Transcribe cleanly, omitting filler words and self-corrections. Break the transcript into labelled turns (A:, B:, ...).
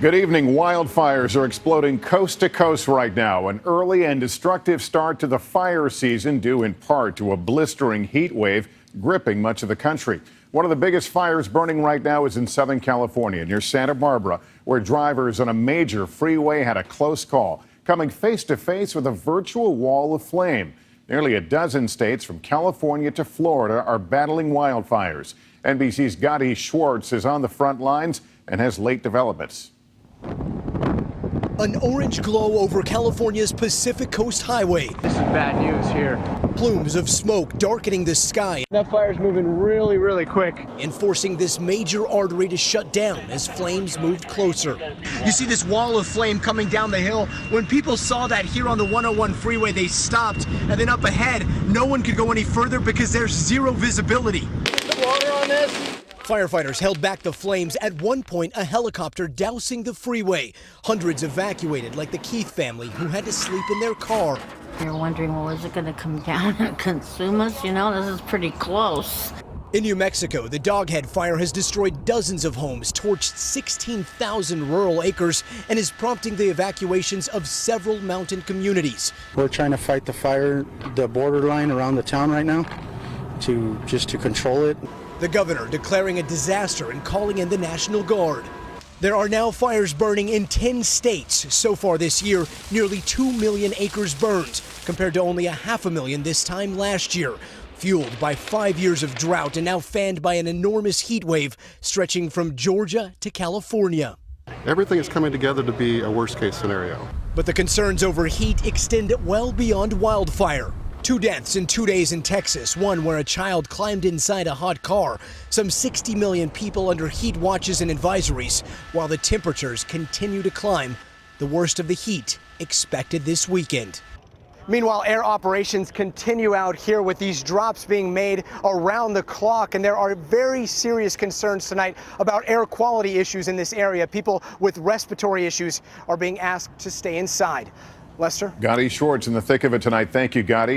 A: Good evening. Wildfires are exploding coast to coast right now. An early and destructive start to the fire season due in part to a blistering heat wave gripping much of the country. One of the biggest fires burning right now is in Southern California near Santa Barbara, where drivers on a major freeway had a close call, coming face to face with a virtual wall of flame. Nearly a dozen states from California to Florida are battling wildfires. NBC's Gotti Schwartz is on the front lines and has late developments.
B: An orange glow over California's Pacific Coast Highway.
C: This is bad news here.
B: Plumes of smoke darkening the sky.
C: That fire's moving really quick.
B: And forcing this major artery to shut down as flames moved closer. You see this wall of flame coming down the hill. When people saw that here on the 101 freeway, they stopped. And then up ahead, no one could go any further because there's zero visibility.
C: The water on this?
B: Firefighters held back the flames. At one point, a helicopter dousing the freeway. Hundreds evacuated, like the Keith family, who had to sleep in their car.
D: You're wondering, well, is it going to come down and consume us? You know, this is pretty close.
B: In New Mexico, the Doghead fire has destroyed dozens of homes, torched 16,000 rural acres, and is prompting the evacuations of several mountain communities.
E: We're trying to fight the fire, the borderline around the town right now, to control it.
B: The governor declaring a disaster and calling in the National Guard. There are now fires burning in 10 states. So far this year, nearly 2 million acres burned, compared to only 500,000 this time last year. Fueled by 5 years of drought and now fanned by an enormous heat wave stretching from Georgia to California.
F: Everything is coming together to be a worst-case scenario.
B: But the concerns over heat extend well beyond wildfire. 2 deaths in 2 days in Texas, one where a child climbed inside a hot car. Some 60 million people under heat watches and advisories, while the temperatures continue to climb. The worst of the heat expected this weekend.
G: Meanwhile, air operations continue out here with these drops being made around the clock, and there are very serious concerns tonight about air quality issues in this area. People with respiratory issues are being asked to stay inside. Lester?
A: Gotti Schwartz in the thick of it tonight. Thank you, Gotti.